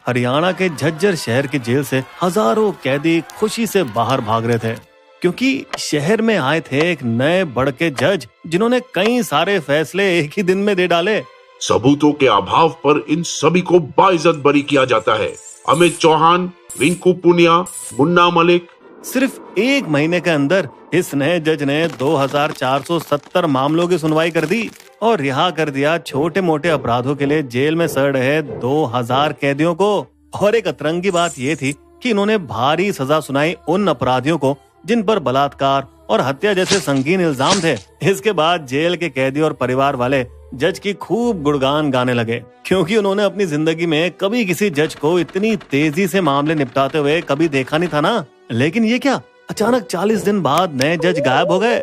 हरियाणा के झज्जर शहर की जेल से हजारों कैदी खुशी से बाहर भाग रहे थे, क्योंकि शहर में आए थे एक नए बड़के जज जिन्होंने कई सारे फैसले एक ही दिन में दे डाले। सबूतों के अभाव पर इन सभी को बाइज्जत बरी किया जाता है। अमित चौहान, रिंकू पुनिया, मुन्ना मलिक। सिर्फ एक महीने के अंदर इस नए जज ने 2470 मामलों की सुनवाई कर दी और रिहा कर दिया छोटे मोटे अपराधों के लिए जेल में सड़ रहे 2000 कैदियों को। और एक अतरंगी बात ये थी कि इन्होंने भारी सजा सुनाई उन अपराधियों को जिन पर बलात्कार और हत्या जैसे संगीन इल्जाम थे। इसके बाद जेल के कैदी और परिवार वाले जज की खूब गुणगान गाने लगे, क्योंकि उन्होंने अपनी जिंदगी में कभी किसी जज को इतनी तेजी से मामले निपटाते हुए कभी देखा नहीं था ना। लेकिन ये क्या, अचानक 40 दिन बाद नए जज गायब हो गए।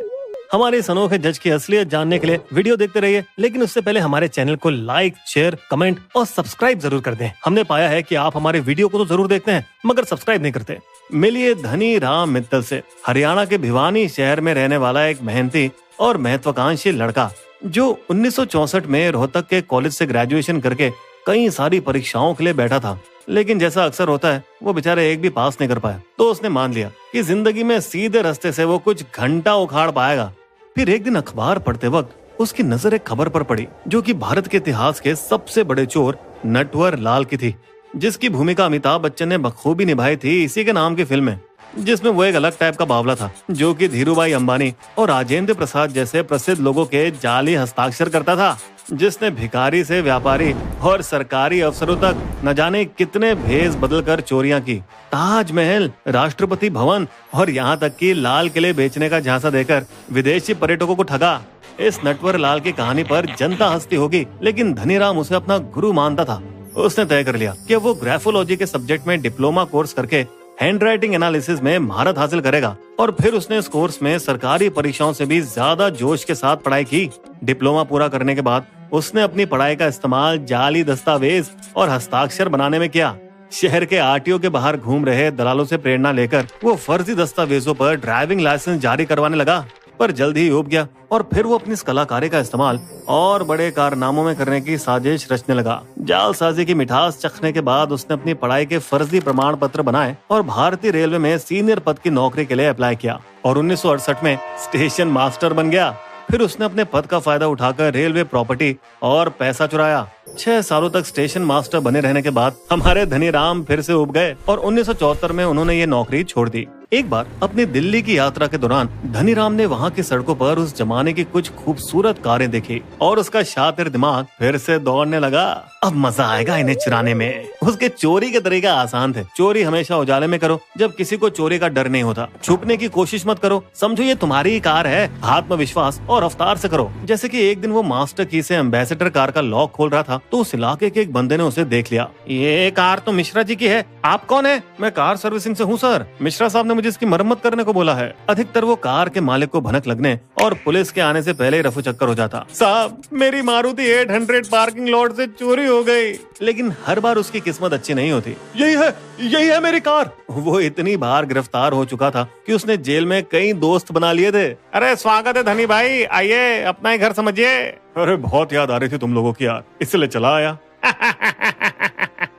हमारे इस अनोखे जज की असलियत जानने के लिए वीडियो देखते रहिए, लेकिन उससे पहले हमारे चैनल को लाइक, शेयर, कमेंट और सब्सक्राइब जरूर कर दें। हमने पाया है कि आप हमारे वीडियो को तो जरूर देखते हैं मगर सब्सक्राइब नहीं करते। मिलिए धनी राम मित्तल से, हरियाणा के भिवानी शहर में रहने वाला एक मेहनती और महत्वाकांक्षी लड़का जो 1964 में रोहतक के कॉलेज से ग्रेजुएशन करके कई सारी परीक्षाओं के लिए बैठा था, लेकिन जैसा अक्सर होता है वो बेचारे एक भी पास नहीं कर पाया। तो उसने मान लिया कि जिंदगी में सीधे रास्ते से वो कुछ घंटा उखाड़ पाएगा। फिर एक दिन अखबार पढ़ते वक्त उसकी नजर एक खबर पर पड़ी जो कि भारत के इतिहास के सबसे बड़े चोर नटवर लाल की थी, जिसकी भूमिका अमिताभ बच्चन ने बखूबी निभाई थी इसी के नाम की फिल्म में, जिसमें वो एक अलग टाइप का बावला था जो कि धीरूभाई अंबानी और राजेंद्र प्रसाद जैसे प्रसिद्ध लोगों के जाली हस्ताक्षर करता था, जिसने भिखारी से व्यापारी और सरकारी अफसरों तक न जाने कितने भेष बदलकर चोरियां की। ताजमहल, राष्ट्रपति भवन और यहाँ तक कि लाल किले बेचने का झांसा देकर विदेशी पर्यटकों को ठगा। इस नटवर लाल की कहानी पर जनता हंसती होगी, लेकिन धनीराम उसे अपना गुरु मानता था। उसने तय कर लिया कि वो ग्राफोलॉजी के सब्जेक्ट में डिप्लोमा कोर्स करके हैंड राइटिंग एनालिसिस में महारत हासिल करेगा। और फिर उसने इस कोर्स में सरकारी परीक्षाओं से भी ज्यादा जोश के साथ पढ़ाई की। डिप्लोमा पूरा करने के बाद उसने अपनी पढ़ाई का इस्तेमाल जाली दस्तावेज और हस्ताक्षर बनाने में किया। शहर के आरटीओ के बाहर घूम रहे दलालों से प्रेरणा लेकर वो फर्जी दस्तावेजों पर ड्राइविंग लाइसेंस जारी करवाने लगा, पर जल्द ही ऊब गया और फिर वो अपनी इस कलाकारी का इस्तेमाल और बड़े कारनामों में करने की साजिश रचने लगा। जालसाजी की मिठास चखने के बाद उसने अपनी पढ़ाई के फर्जी प्रमाण पत्र बनाए और भारतीय रेलवे में सीनियर पद की नौकरी के लिए अप्लाई किया और 1968 में स्टेशन मास्टर बन गया। फिर उसने अपने पद का फायदा उठाकर रेलवे प्रॉपर्टी और पैसा चुराया। 6 सालों तक स्टेशन मास्टर बने रहने के बाद हमारे धनीराम फिर से उब गए और 1974 में उन्होंने ये नौकरी छोड़ दी। एक बार अपनी दिल्ली की यात्रा के दौरान धनीराम ने वहाँ की सड़कों पर उस जमाने की कुछ खूबसूरत कारें देखी और उसका शातिर दिमाग फिर से दौड़ने लगा। अब मजा आएगा इन्हें चुराने में। उसके चोरी के तरीका आसान थे। चोरी हमेशा उजाले में करो जब किसी को चोरी का डर नहीं होता। छुपने की कोशिश मत करो, समझो ये तुम्हारी ही कार है। आत्मविश्वास और रफ्तार से करो। जैसे कि एक दिन वो मास्टर की से एम्बेसडर कार का लॉक खोल रहा था तो उस इलाके के एक बंदे ने उसे देख लिया। ये कार तो मिश्रा जी की है, आप कौन है? मैं कार सर्विसिंग से हूँ सर, मिश्रा साहब ने मुझे इसकी मरम्मत करने को बोला है। अधिकतर वो कार के मालिक को भनक लगने और पुलिस के आने से पहले ही रफू चक्कर हो जाता। साहब मेरी मारुति 800 पार्किंग लॉट से चोरी हो गई। लेकिन हर बार उसकी किस्मत अच्छी नहीं होती। यही है मेरी कार। वो इतनी बार गिरफ्तार हो चुका था कि उसने जेल में कई दोस्त बना लिए थे। अरे स्वागत है धनी भाई, आइए अपना ही घर समझिए। अरे बहुत याद आ रही थी तुम लोगों की यार, इसलिए चला आया।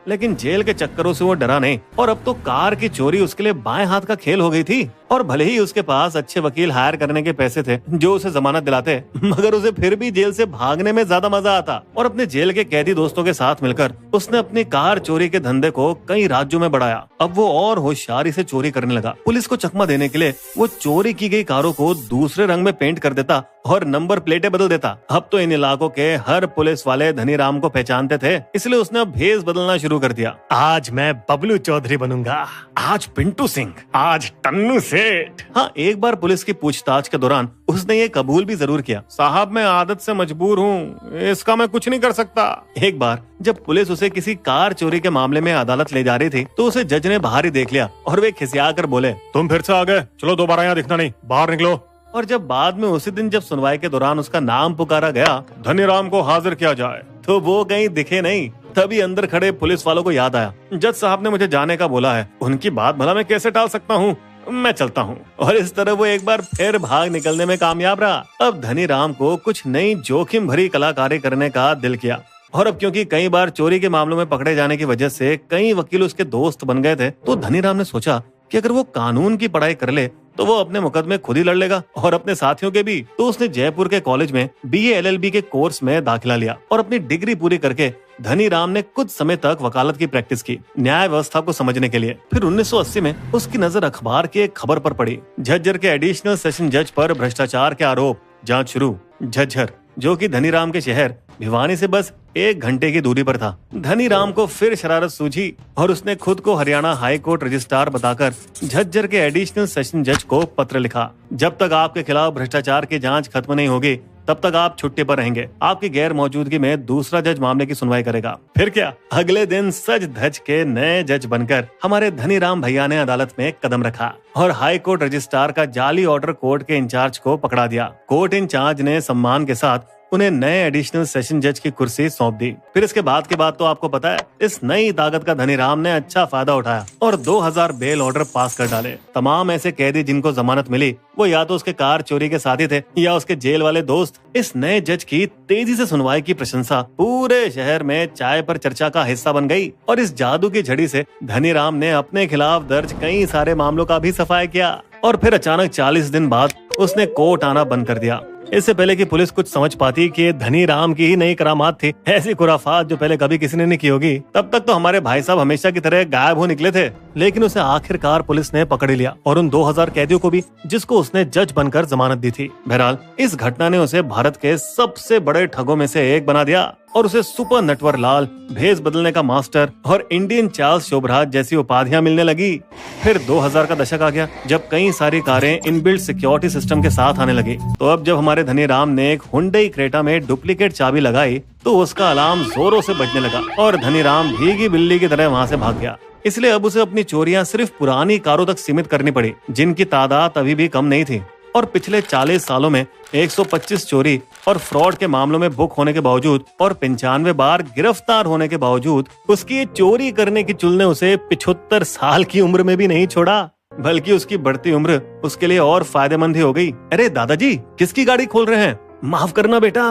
लेकिन जेल के चक्करों से वो डरा नहीं और अब तो कार की चोरी उसके लिए बाएं हाथ का खेल हो गई थी। और भले ही उसके पास अच्छे वकील हायर करने के पैसे थे जो उसे जमानत दिलाते, मगर उसे फिर भी जेल से भागने में ज्यादा मजा आता। और अपने जेल के कैदी दोस्तों के साथ मिलकर उसने अपनी कार चोरी के धंधे को कई राज्यों में बढ़ाया। अब वो और होशियारी से चोरी करने लगा। पुलिस को चकमा देने के लिए वो चोरी की गई कारों को दूसरे रंग में पेंट कर देता और नंबर प्लेटें बदल देता। अब तो इन इलाकों के हर पुलिस वाले धनीराम को पहचानते थे, इसलिए उसने अब भेष बदलना शुरू कर दिया। आज मैं बबलू चौधरी बनूंगा, आज पिंटू सिंह, आज टन्नू सेठ। हाँ, एक बार पुलिस की पूछताछ के दौरान उसने ये कबूल भी जरूर किया, साहब मैं आदत से मजबूर हूँ, इसका मैं कुछ नहीं कर सकता। एक बार जब पुलिस उसे किसी कार चोरी के मामले में अदालत ले जा रही थी तो उसे जज ने बाहर ही देख लिया और वे खिसिया कर बोले, तुम फिर से आ गए, चलो दोबारा यहाँ दिखना नहीं, बाहर निकलो। और जब बाद में उसी दिन जब सुनवाई के दौरान उसका नाम पुकारा गया, धनीराम को हाजिर किया जाए, तो वो कहीं दिखे नहीं। तभी अंदर खड़े पुलिस वालों को याद आया, जज साहब ने मुझे जाने का बोला है, उनकी बात भला मैं कैसे टाल सकता हूँ, मैं चलता हूँ। और इस तरह वो एक बार फिर भाग निकलने में कामयाब रहा। अब धनीराम को कुछ नई जोखिम भरी कलाकारी करने का दिल किया और अब क्योंकि कई बार चोरी के मामलों में पकड़े जाने की वजह से कई वकील उसके दोस्त बन गए थे, तो धनीराम ने सोचा कि अगर वो कानून की पढ़ाई कर ले तो वो अपने मुकदमे खुद ही लड़ लेगा और अपने साथियों के भी। तो उसने जयपुर के कॉलेज में BA LLB के कोर्स में दाखिला लिया और अपनी डिग्री पूरी करके धनीराम ने कुछ समय तक वकालत की प्रैक्टिस की, न्याय व्यवस्था को समझने के लिए। फिर 1980 में उसकी नजर अखबार की एक खबर पर पड़ी। झज्जर के एडिशनल सेशन जज पर भ्रष्टाचार के आरोप, जांच शुरू। झज्जर, जो कि धनीराम के शहर भिवानी से बस 1 घंटे की दूरी पर था। धनीराम को फिर शरारत सूझी और उसने खुद को हरियाणा हाई कोर्ट रजिस्ट्रार बताकर झज्जर के एडिशनल सेशन जज को पत्र लिखा। जब तक आपके खिलाफ भ्रष्टाचार की जांच खत्म नहीं होगी तब तक आप छुट्टी पर रहेंगे। आपकी गैर मौजूदगी में दूसरा जज मामले की सुनवाई करेगा। फिर क्या, अगले दिन सज धज के नए जज बनकर हमारे धनीराम भैया ने अदालत में कदम रखा और हाई कोर्ट रजिस्ट्रार का जाली ऑर्डर कोर्ट के इंचार्ज को पकड़ा दिया। कोर्ट इंचार्ज ने सम्मान के साथ उन्हें नए एडिशनल सेशन जज की कुर्सी सौंप दी। फिर इसके बाद के बाद तो आपको पता है, इस नई ताकत का धनीराम ने अच्छा फायदा उठाया और 2000 बेल ऑर्डर पास कर डाले। तमाम ऐसे कैदी जिनको जमानत मिली वो या तो उसके कार चोरी के साथी थे या उसके जेल वाले दोस्त। इस नए जज की तेजी से सुनवाई की प्रशंसा पूरे शहर में चाय पर चर्चा का हिस्सा बन गई और इस जादू की झड़ी से धनीराम ने अपने खिलाफ दर्ज कई सारे मामलों का भी सफाया किया। और फिर अचानक 40 दिन बाद उसने कोर्ट आना बंद कर दिया। इससे पहले कि पुलिस कुछ समझ पाती कि धनीराम की ही नई करामात थी, ऐसी खुराफात जो पहले कभी किसी ने नहीं की होगी, तब तक तो हमारे भाई साहब हमेशा की तरह गायब हो निकले थे। लेकिन उसे आखिरकार पुलिस ने पकड़ लिया और उन 2000 कैदियों को भी, जिसको उसने जज बनकर जमानत दी थी। बहरहाल इस घटना ने उसे भारत के सबसे बड़े ठगों में से एक बना दिया और उसे सुपर नटवर लाल, भेस बदलने का मास्टर और इंडियन चार्ल्स शोभराज जैसी उपाधियां मिलने लगी। फिर 2000 का दशक आ गया जब कई सारी कारें इनबिल्ट सिक्योरिटी सिस्टम के साथ आने लगी। तो अब जब हमारे धनीराम ने एक हुंडई क्रेटा में डुप्लीकेट चाबी लगाई तो उसका अलार्म जोरों से बजने लगा और धनीराम भीगी बिल्ली की तरह वहां से भाग गया। इसलिए अब उसे अपनी चोरियां सिर्फ पुरानी कारों तक सीमित करनी पड़ी, जिनकी तादाद अभी भी कम नहीं थी। और पिछले 40 सालों में 125 चोरी और फ्रॉड के मामलों में बुक होने के बावजूद और 95 बार गिरफ्तार होने के बावजूद उसकी चोरी करने की चुल ने उसे 75 साल की उम्र में भी नहीं छोड़ा, बल्कि उसकी बढ़ती उम्र उसके लिए और फायदेमंद ही हो गई। अरे दादाजी, किसकी गाड़ी खोल रहे हैं? माफ करना बेटा,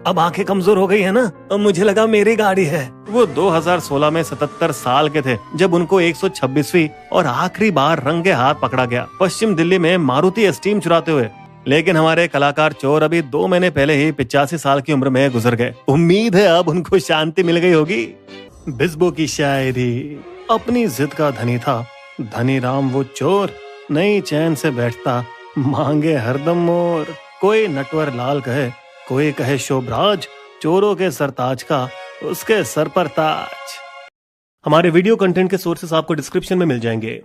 अब आंखें कमजोर हो गई है ना, अब मुझे लगा मेरी गाड़ी है। वो 2016 में 77 साल के थे जब उनको 126वीं और आखिरी बार रंगे हाथ पकड़ा गया पश्चिम दिल्ली में मारुति एस्टीम चुराते हुए। लेकिन हमारे कलाकार चोर अभी 2 महीने पहले ही 85 साल की उम्र में गुजर गए। उम्मीद है अब उनको शांति मिल गई होगी। बिस्बो की शायरी। अपनी जिद का धनी था धनीराम वो चोर, नहीं चैन से बैठता, मांगे हरदम मोर। कोई नटवर लाल कहे, कोई कहे शोभराज, चोरों के सरताज का उसके सर पर ताज। हमारे वीडियो कंटेंट के सोर्सेस आपको डिस्क्रिप्शन में मिल जाएंगे।